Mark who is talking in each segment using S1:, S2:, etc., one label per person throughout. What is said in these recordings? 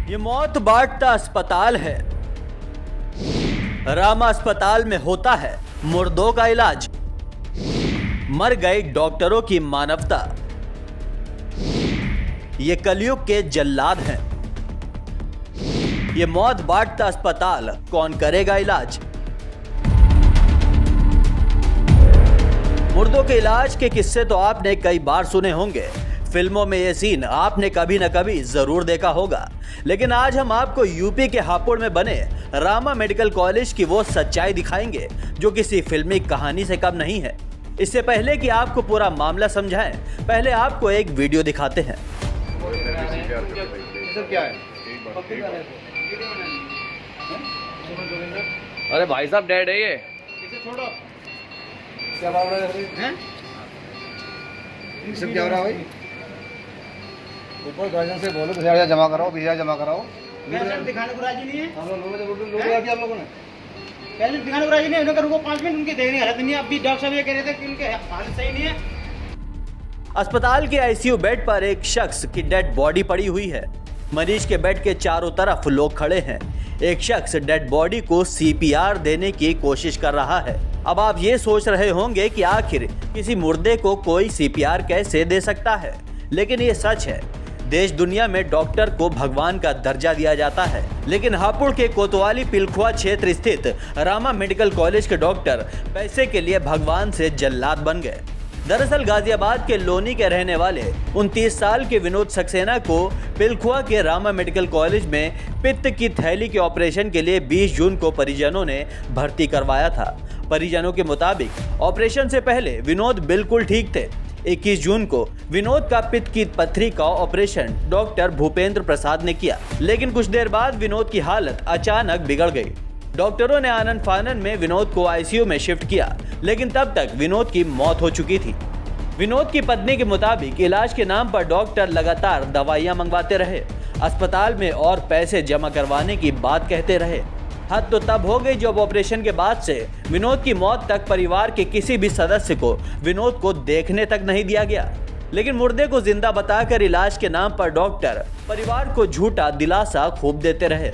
S1: ये मौत बांटता अस्पताल है। रामा अस्पताल में होता है मुर्दों का इलाज। मर गए डॉक्टरों की मानवता। ये कलयुग के जल्लाद हैं। ये मौत बांटता अस्पताल, कौन करेगा इलाज? मुर्दों के इलाज के किस्से तो आपने कई बार सुने होंगे। फिल्मों में ये सीन आपने कभी न कभी जरूर देखा होगा। लेकिन आज हम आपको यूपी के हापुड़ में बने रामा मेडिकल कॉलेज की वो सच्चाई दिखाएंगे जो किसी फिल्मी कहानी से कम नहीं है। इससे पहले कि आपको पूरा मामला समझाएं, पहले आपको एक वीडियो दिखाते हैं।
S2: अरे भाई साहब डेड है ये।
S3: क्या बात है? सब क्या हो रहा है भाई? ऊपर गार्जियन से बोलो 20,000 जमा कराओ, 20,000 जमा कराओ।
S4: पैसे दिखाने को राजी नहीं है।
S3: हम लोग दिया आप लोगों ने।
S4: पैसे दिखाने को राजी नहीं है। उन्होंने रुको 5 मिनट, उनकी देखने हालत नहीं है। अभी डॉक्टर साहब ये कह रहे थे कि उनके हालत सही नहीं है।
S1: अस्पताल के आईसीयू बेड पर एक शख्स की डेड बॉडी पड़ी हुई है। मरीज के बेड के चारों तरफ लोग खड़े हैं। एक शख्स डेड बॉडी को सीपीआर देने की कोशिश कर रहा है। अब आप ये सोच रहे होंगे कि आखिर किसी मुर्दे को कोई सीपीआर कैसे दे सकता है, लेकिन ये सच है। देश दुनिया में डॉक्टर को भगवान का दर्जा दिया जाता है, लेकिन हापुड़ के कोतवाली पिलखुआ क्षेत्र स्थित रामा मेडिकल कॉलेज के डॉक्टर पैसे के लिए भगवान से जल्लाद बन गए। दरअसल गाजियाबाद के लोनी के रहने वाले 29 साल के विनोद सक्सेना को पिलखुआ के रामा मेडिकल कॉलेज में पित्त की थैली के ऑपरेशन के लिए 20 जून को परिजनों ने भर्ती करवाया था। परिजनों के मुताबिक ऑपरेशन से पहले विनोद बिल्कुल ठीक थे। 21 जून को विनोद का पित्त की पथरी का ऑपरेशन डॉक्टर भूपेंद्र प्रसाद ने किया, लेकिन कुछ देर बाद विनोद की हालत अचानक बिगड़ गई। डॉक्टरों ने आनन फानन में विनोद को आईसीयू में शिफ्ट किया, लेकिन तब तक विनोद की मौत हो चुकी थी। विनोद की पत्नी के मुताबिक इलाज के नाम पर डॉक्टर लगातार दवाइयां मंगवाते रहे, अस्पताल में और पैसे जमा करवाने की बात कहते रहे। हद तो तब हो गई जब ऑपरेशन के बाद से विनोद की मौत तक परिवार के किसी भी सदस्य को विनोद को देखने तक नहीं दिया गया। लेकिन मुर्दे को जिंदा बताकर इलाज के नाम पर डॉक्टर परिवार को झूठा दिलासा खूब देते रहे।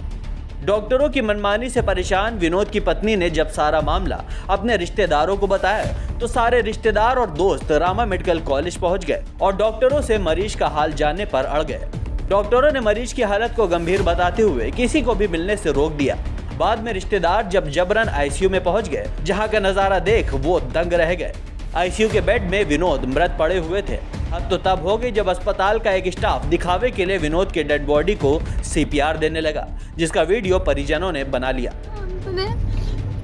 S1: डॉक्टरों की मनमानी से परेशान विनोद की पत्नी ने जब सारा मामला अपने रिश्तेदारों को बताया तो सारे रिश्तेदार और दोस्त रामा मेडिकल कॉलेज पहुंच गए और डॉक्टरों से मरीज का हाल जानने पर अड़ गए। डॉक्टरों ने मरीज की हालत को गंभीर बताते हुए किसी को भी मिलने से रोक दिया। बाद में रिश्तेदार जब जबरन आईसीयू में पहुंच गए, जहां का नजारा देख वो दंग रह गए। आईसीयू के बेड में विनोद मृत पड़े हुए थे। हद तो तब हो गई जब अस्पताल का एक स्टाफ दिखावे के लिए विनोद के डेड बॉडी को सीपीआर देने लगा, जिसका वीडियो परिजनों ने बना लिया।
S5: हमने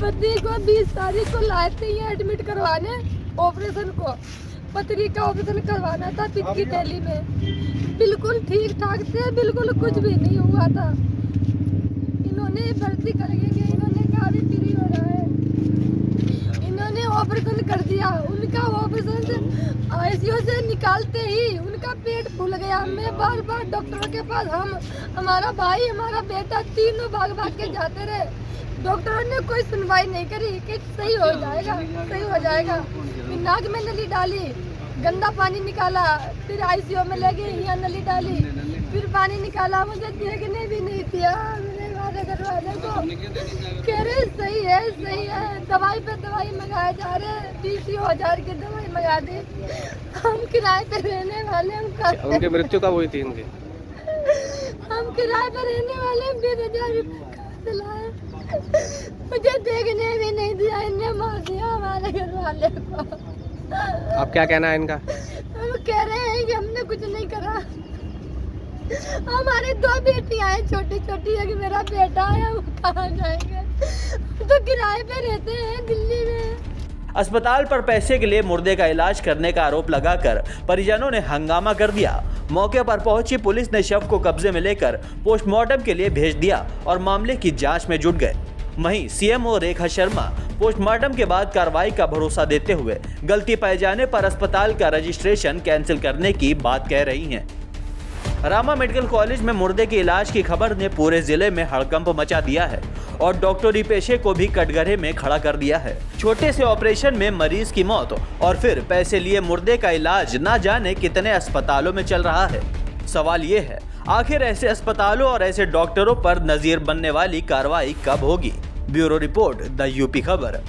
S5: पति को 20 तारीख को लाए थे ये एडमिट करवाने, ऑपरेशन को पथरी का ऑपरेशन करवाना था पित्त की थैली में। बिल्कुल ठीक ठाक थे, बिल्कुल कुछ भी नहीं हुआ था। इन्होंने भर्ती करेंगे, इन्होंने कहा भी फ्री हो रहा है। इन्होंने ऑपरेशन कर दिया। उनका ऑपरेशन से आईसीयू से निकालते ही उनका पेट फूल गया। मैं बार बार डॉक्टरों के पास, हमारा भाई, हमारा बेटा, तीनों भाग भाग के जाते रहे। डॉक्टरों ने कोई सुनवाई नहीं करी कि सही हो जाएगा, सही हो जाएगा। फिर नाक में नली डाली, गंदा पानी निकाला, फिर आईसीयू में ले गए, यहाँ नली डाली, फिर पानी निकाला। मुझे देखने भी नहीं दिया। घर वाले को कह रहे सही है, दवाई पे दवाई मंगाए जा रहे। 20,000 की दवाई मंगा दी। हम किराए पे रहने वाले,
S2: उनकी मृत्यु कब हुई थी इनकी?
S5: हम किराए पे रहने वाले, 20,000 रुपये लाए। मुझे देखने भी नहीं दिया, इन्हें मार दिया हमारे घर वाले को।
S2: अब क्या कहना है इनका?
S5: हम कह रहे हैं कि हमने कुछ नहीं करा। हमारी 2 बेटियां हैं, छोटी छोटी, एक मेरा बेटा है। हम कहाँ जाएंगे? तो किराए पे रहते हैं दिल्ली में।
S1: अस्पताल पर पैसे के लिए मुर्दे का इलाज करने का आरोप लगाकर परिजनों ने हंगामा कर दिया। मौके पर पहुंची पुलिस ने शव को कब्जे में लेकर पोस्टमार्टम के लिए भेज दिया और मामले की जांच में जुट गए। वहीं सीएमओ रेखा शर्मा पोस्टमार्टम के बाद कार्रवाई का भरोसा देते हुए गलती पाए जाने पर अस्पताल का रजिस्ट्रेशन कैंसिल करने की बात कह रही हैं। रामा मेडिकल कॉलेज में मुर्दे के इलाज की खबर ने पूरे जिले में हड़कंप मचा दिया है और डॉक्टरी पेशे को भी कटघरे में खड़ा कर दिया है। छोटे से ऑपरेशन में मरीज की मौत और फिर पैसे लिए मुर्दे का इलाज ना जाने कितने अस्पतालों में चल रहा है। सवाल ये है, आखिर ऐसे अस्पतालों और ऐसे डॉक्टरों पर नजीर बनने वाली कार्रवाई कब होगी? ब्यूरो रिपोर्ट, द यूपी खबर।